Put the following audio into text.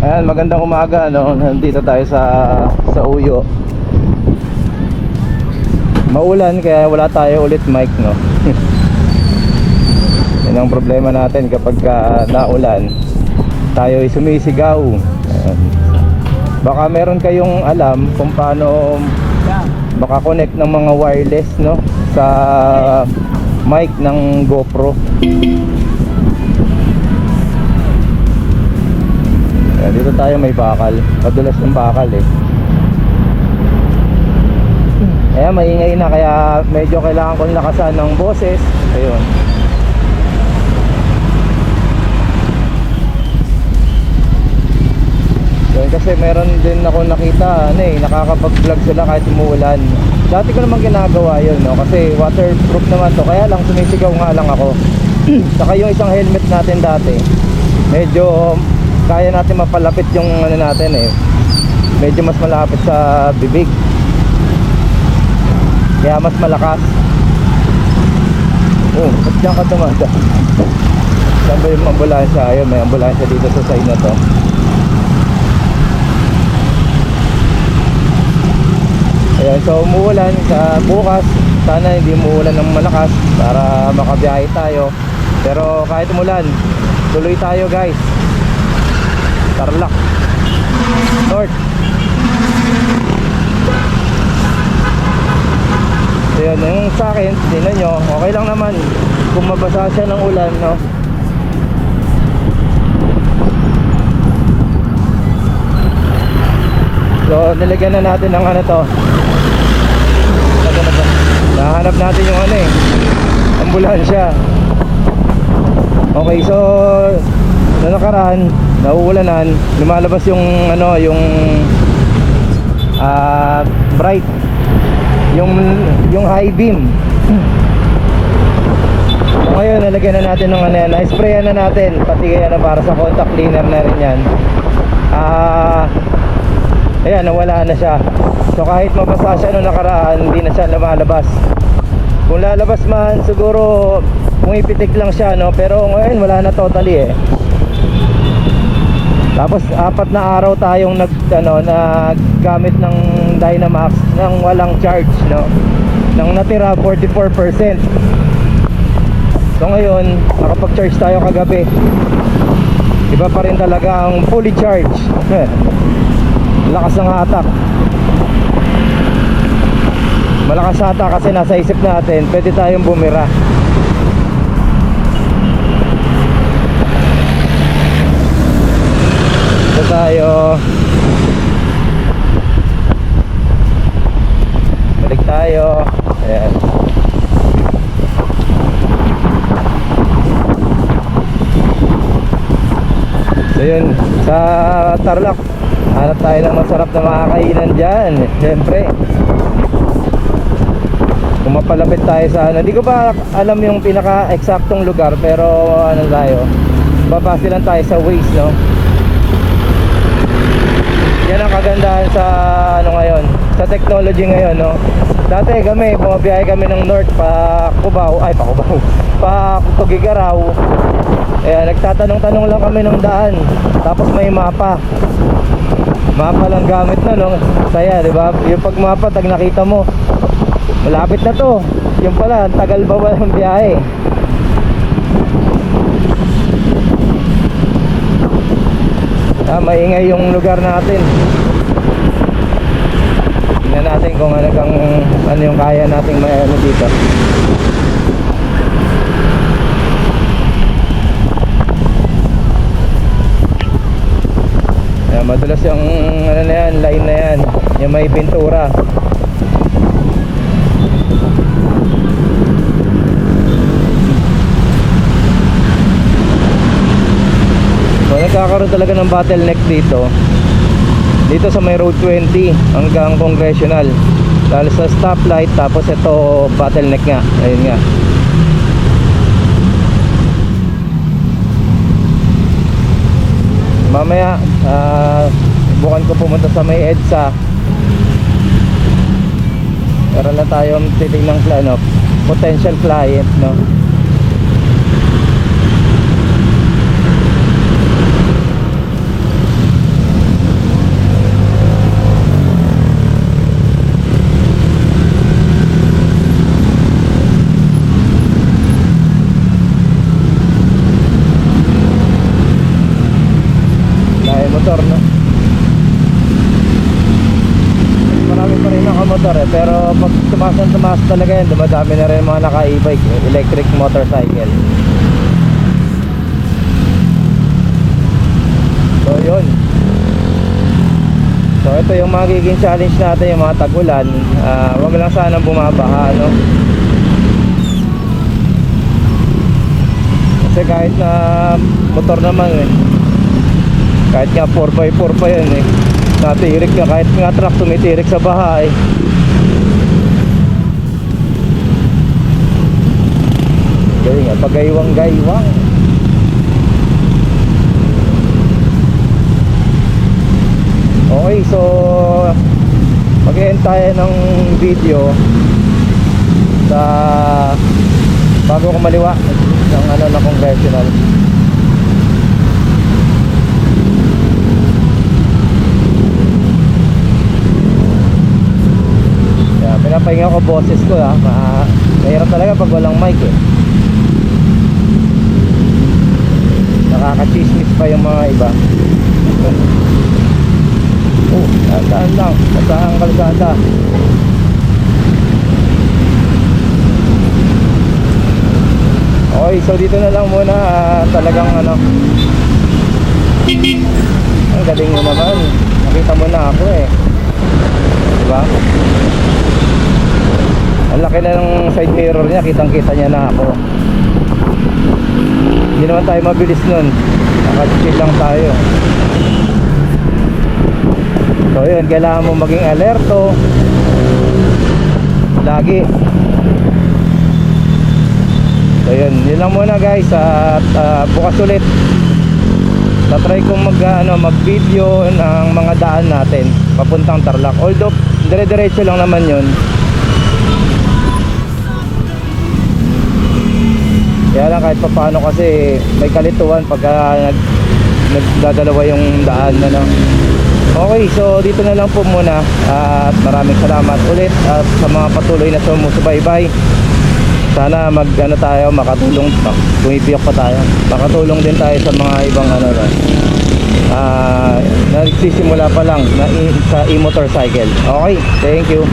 Ayan, magandang umaga, no? Nandito tayo sa Uyo. Maulan kaya wala tayo ulit mic, no? Yan ang problema natin kapag naulan. Tayo ay sumisigaw. Ayan. Baka meron kayong alam kung paano makakonect ng mga wireless, no? Sa mic ng GoPro. Dito tayo may bakal. Madulas yung bakal eh. Kaya maingay na, kaya medyo kailangan kong lakasan ng boses. Ayun. Yun, kasi meron din ako nakita nakakapag-vlog sila kahit umuulan. Dati ko naman ginagawa yun, no? Kasi waterproof naman to. Kaya lang sumisigaw nga lang ako. Saka yung isang helmet natin dati, medyo kaya natin mapalapit yung natin eh. Medyo mas malapit sa bibig. Kaya mas malakas. Oh, ba't dyan ka tumada? Saan ba yung ambulansya? Ayun, may ambulansya dito sa side na to. Ayan, so umuulan sa bukas. Sana hindi umuulan ng malakas para makabiyahe tayo. Pero kahit umulan, tuloy tayo guys. Tarlac North. So yun, yung sa akin, tingnan nyo, okay lang naman kung mabasa siya ng ulan, no? So nilagyan na natin ng ano to. Nahanap natin yung ambulansya. Okay, so na nakaraan, nauulanan, lumalabas yung bright, yung high beam. So ngayon nalagyan na natin ng na-sprayan na natin, pati para sa contact cleaner na rin yan. Ayan, nawala na siya. So kahit mabasa siya nung nakaraan, hindi na siya lumalabas. Kung lalabas man, siguro pumipitik lang siya, no? Pero ngayon wala na totally eh. Tapos 4 na araw tayong naggamit ng Dynamax nang walang charge, no? Nang natira 44%. So ngayon nakapag-charge tayo kagabi. Iba pa rin talaga ang fully charge. Lakas ng hatak. Malakas hatak kasi nasa isip natin pwede tayong bumira. Tayo balik tayo. Ayan. So yun, sa Tarlac hanap tayo ng masarap na makakainan dyan. Siyempre kung mapalapit tayo sa hindi ko pa alam yung pinaka-eksaktong lugar, pero tayo babase lang tayo sa Waze, no? Yan ang kagandahan sa ngayon, sa technology ngayon, no? Dati bumabiyahe kami ng north pa Cubao, pa Tugigaraw. Nagtatanong-tanong lang kami ng daan, tapos may mapa lang gamit na, no? Saya, di ba? Yung pag mapa, tag nakita mo malapit na to, yung pala tagal ba walang biyahe. Maingay yung lugar natin. Tingnan natin kung ano yung kaya nating dito. Madulas yung line na yan, yung may pintura. So nagkakaroon talaga ng bottleneck dito sa may road 20 hanggang Congressional, dahil sa stoplight. Tapos ito bottleneck nga, ayun nga. Mamaya bukan ko pumunta sa may EDSA para na tayo titignan ng potential client, no? motor, no? Marami pa rin nakamotor eh, pero pag tumaas talaga yan, dumadami na rin mga naka-e-bike, electric motorcycle. So yun. So ito yung magiging challenge natin, yung mga tag-ulan. Wag lang sanang bumabaha, no? Kasi kahit na motor naman eh, kahit nga 4x4 pa yan eh, natirik ka, kahit nga truck tumitirik sa baha eh. Galing nga, pagaywang-gaywang. Okay, so mag-end tayo ng video sa bago kumaliwa ng ano na congressional. Yeah, pinapahinga ko boses ko ha. Mahirap talaga pag walang mic eh. Nakaka-chismis pa yung mga iba. Oh, tandaan lang, basahang kalsada. Okay, so dito na lang muna. Talagang ano, ang galing mo naman, nakita mo na ako eh, diba? Ang laki na ng side mirror niya, kitang kita niya na ako. Hindi naman tayo mabilis nun, nakachill lang tayo. So yun, kailangan mo maging alerto lagi. So yun lang muna guys. At bukas ulit tatry kong mag-video ng mga daan natin papuntang Tarlac. Although dire-diretso lang naman yun, kaya lang kahit paano kasi may kalituan pagka nagdadalawa yung daan, ano. Okay, so dito na lang po muna. At maraming salamat ulit at sa mga patuloy na sumusubaybay. Sana tayo makatulong, pumipiyok pa tayo, makatulong din tayo sa mga ibang nagsisimula pa lang na sa e-motorcycle. Okay, thank you.